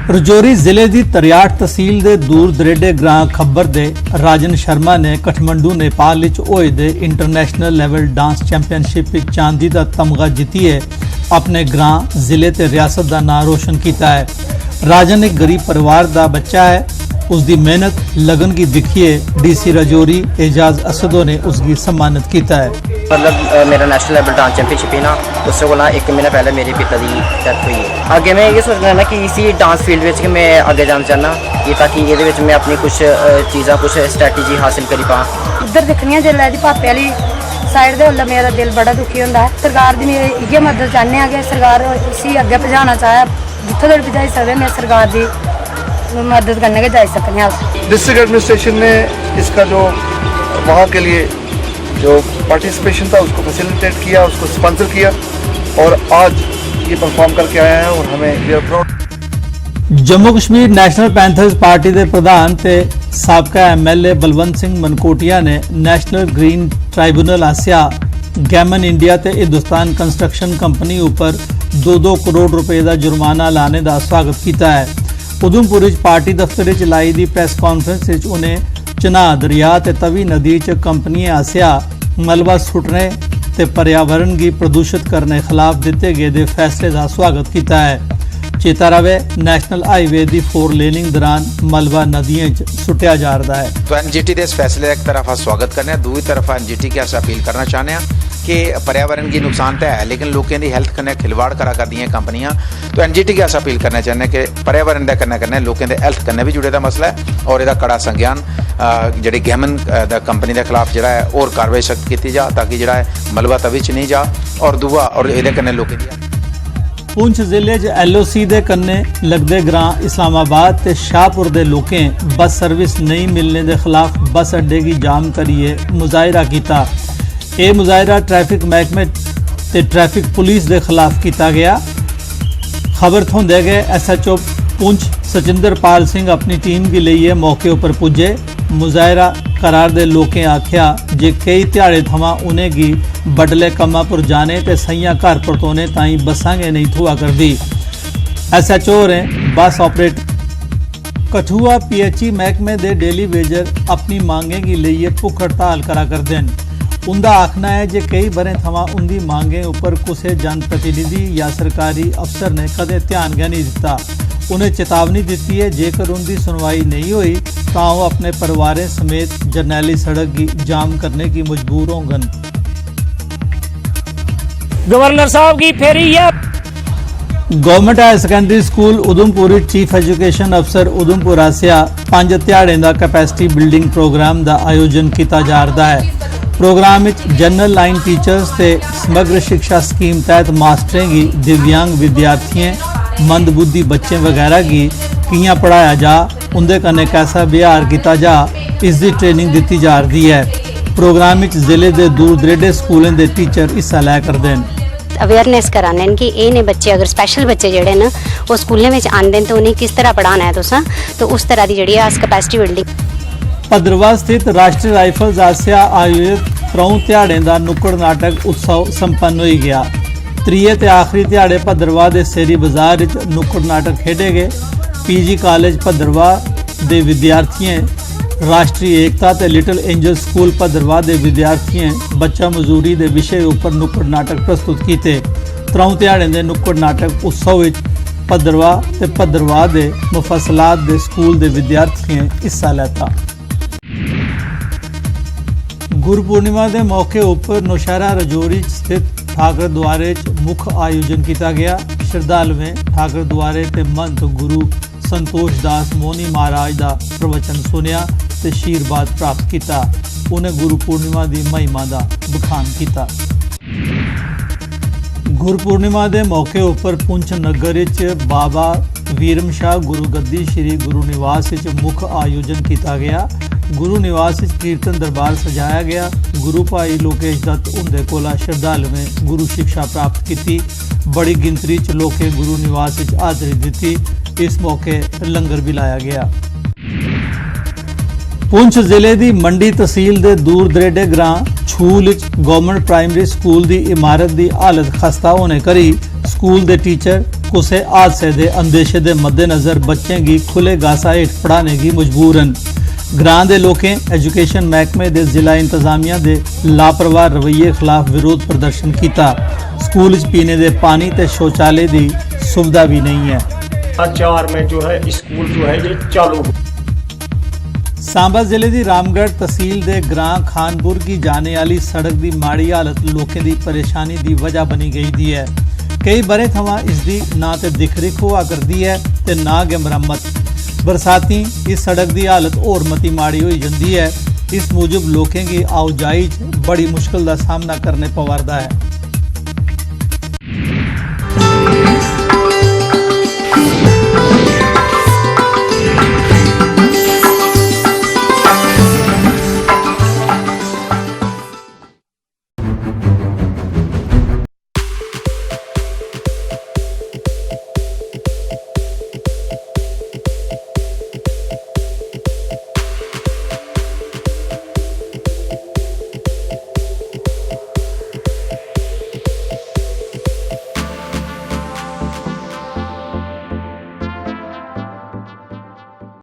रजौरी जिले की तरियाट तहसील के दूर दरेडे ग्रां खब्बर दे राजन शर्मा ने कठमंडू नेपाल होए दे इंटरनेशनल लेवल डांस चैंपियनशिप चांदी का तमगा जीतिए अपने ग्रां जिले ते रियासत का नाम रोशन किया है। राजन एक गरीब परिवार का बच्चा है। उसकी मेहनत लगन की दिखिए डीसी रजौरी एजाज असदो ने उसकी सम्मानित किया है। मतलब मेरा नेशनल लेवल डांस चैंपियनशिप है ना, उससे को 1 महीना पहले मेरे पिता की डेथ हुई है। आगे मैं ये सोच रहा ना कि इसी डांस फील्ड में मैं आगे जाना चाहना ये ताकि ये मैं अपनी कुछ चीज़ा कुछ स्ट्रैटेजी हासिल करी पा। इधर दिखनी जिले पापे वाली साइड दे उल्ला मेरा दिल बड़ा दुखी होता है। सरकार की इयै मदद चाहते हैं कि सरकार इसी अगे पहुँचाना चाहे, जितों तक पहुँचाई सकते मैं सरकार की मदद करने के जा सकते हैं। डिस्ट्रिक्ट एडमिनिस्ट्रेशन ने इसका जो वहाँ के लिए जो पार्टिसिपेशन था उसको फैसिलिटेट किया, उसको स्पॉन्सर किया और आज ये परफॉर्म करके आया है और हमें we are proud. Jammu Kashmir National Panthers Party के प्रधान ते साबका MLA बलवंत सिंह मनकोटिया ने नेशनल ग्रीन ट्राइब्यूनल आसिया गैमन इंडिया ते हिंदुस्तान कंस्ट्रक्शन कंपनी ऊपर 2-2 करोड़ रुपए का जुर्माना लाने का स्वागत किया है। उधमपुर पार्टी दफ्तर लाई दी प्रेस कॉन्फ्रेंस उन्हें चनाह दरिया ते तवी नदी च कंपनी आसिया मलबा सुट्टने ते पर्यावरण की प्रदूषित करने खिलाफ दिते गए दे फैसले का स्वागत किया है। चेता रवे नेशनल हाईवे की 4 लेनिंग दौरान मलबा नदियों च सुट्टिया जा रहा है। तो NGT के इस फैसले का एक तरफ स्वागत करने, दूसरी तरफ NGT की अस अपील करना चाहते हैं कि पर्यावरण की नुकसान तो है लेकिन लोगों की हेल्थ कन्नै खिलवाड़ करा कर दी कंपनियां। तो NGT की अस अपील करना चाहते हैं कि पर्यावरण के कन्नै कन्नै लोगों के हेल्थ कन्नै भी जुड़े दा मसला है और इसका कड़ा संज्ञान जी गैमन कंपनी के खिलाफ जोड़ा है और कार्रवाई सख्त की जा ताकि जोड़ा है मलबा तवी च नहीं जा और दूआ और ये कन्नै लोगों की। पुंछ जिले च LOC दे कन्ने लगदे ग्रां इस्लामाबाद ते शाहपुर दे लोकें बस सर्विस नहीं मिलने के खिलाफ बस अड्डे की जाम करिए मुजाहरा किया। यह मुजाहरा ट्रैफिक महकमे ते ट्रैफिक पुलिस के खिलाफ किया गया। खबर थोंदे गए SHO पुंछ सचिंदर पाल सिंह अपनी टीम की लिए मौके पर पुजे। मुजाहरा करार दे लोकें आख्या जे कई ध्याड़े थमां उन्हें गी बडले कम्मा पर जाने ते सइयां घर परतोने ताई बसां गै नहीं थुआ करदी। SHO होरें बस ऑपरेटर कठुआ PHE महकमे दे डेली वेजर अपनी मांगें की लिए भुख हड़ताल करा करदे न। उनका आखना है जे कई बरें थमां उनकी मांगें उपर किसी जनप्रतिनिधि या सरकारी अफसर ने कदे ध्यान गै नहीं दिता। उन्हें चेतावनी दी है जेकर उनकी सुनवाई नहीं हुई तो वो अपने परिवारें समेत जरनैली सड़क की जाम करने की मजबूर होंगे। गवर्नर साहब की फेरी है। Government higher secondary school Udhampur chief education अफसर उधमपुर आसिया 5 ध्याड़े का कैपेसिटी बिल्डिंग प्रोग्राम का आयोजन किया जा रहा है। प्रोग्राम जनरल लाइन टीचर्स ते समग्र शिक्षा स्कीम तहत मास्टरें की दिव्यांग विद्यार्थियों मंदबुद्धि बच्चे वगैरह की कियां पढ़ाया जा, उनके कन्नै कैसा व्यवहार किया जा, इसकी ट्रेनिंग दी जा रही है। प्रोग्राम जिले के दूर दरेडे स्कूलों के टीचर हिस्सा लै करते हैं। अवेयरनेस कराने कि ये ने बच्चे अगर स्पैशल बच्चे जोड़े न वो स्कूलों में आते हैं तो उन्हें किस तरह पढ़ाना है तुसा, तो उस तरह की जी कैपेसिटी बिल्डिंग। भद्रवाह स्थित राष्ट्रीय राइफल्स आसिया आयोजित 3 ध्याड़े का नुक्कड़ नाटक उत्सव संपन्न हो गया। 3 ते आखिरी ध्याड़े भद्रवाह के सेरी बाजार नुक्कड़ नाटक खेडे गए। PG कॉलेज भद्रवाह के विद्यार्थियों राष्ट्रीय एकता ते लिटिल एंजल स्कूल भद्रवाह के विद्यार्थियों बच्चा मजदूरी के विषय उपर नुक्कड़ नाटक प्रस्तुत किए। 3 ध्याड़े के नुक्कड़ नाटक उत्सव भद्रवाह ते भद्रवाह के मुफसलात के स्कूल के विद्यार्थियों हिस्सा लेता। गुरपूर्णिमा के मौके उपर नौशहरा रजौरी स्थित ठाकर द्वारे मुख आयोजन किया गया। श्रद्धालुओं ठाकर द्वारे के महंत गुरु संतोष दास मोनी महाराज का प्रवचन सुनिया ते आशीर्वाद प्राप्त किया। उन्हें गुरु पूर्णिमा की महिमा का बखान किया। गुरपूर्णिमा के मौके उपर पुंछ नगर बाबा वीरम शाह गुरु गद्दी श्री गुरु निवास मुख आयोजन किया गया। गुरु निवास कीर्तन दरबार सजाया गया। गुरु भाई लोकेश दत्त उनके कोला श्रद्धालुओं गुरु शिक्षा प्राप्त की। बड़ी गिनती च लोकें गुरु निवास हाजरी दी। इस मौके लंगर भी लाया गया। पुंछ जिले की मंडी तहसील के दूर दरेडे ग्रां छूल गवर्नमेंट प्राइमरी स्कूल की इमारत की हालत खस्ता होने करी स्कूल के टीचर कुसै हादसे दे अंदेशे दे मद्देनज़र बच्चें गी खुले गासा हेठ पढ़ाने गी मजबूरन। ग्रां दे लोकें एजुकेशन महकमे दे जिला इंतजामिया दे लापरवाह रवैये खिलाफ विरोध प्रदर्शन किया। स्कूल च पीने दे पानी ते शौचालय दी सुविधा भी नहीं है। 4 में जो है स्कूल जो है ये चालू। सांबा जिले की रामगढ़ तहसील दे ग्रां खानपुर की जाने वाली सड़क की माड़ी हालत लोगों की परेशानी की वजह बनी गई दी है। कई बरे थमां इसकी ना तो दिख रिख हुआ करती है ते ना गै मरम्मत। बरसाती इस सड़क की हालत होर मती माड़ी होई जंदी है। इस मूजब लोगों की आओ जाई च बड़ी मुश्किल का सामना करने पवारदा है।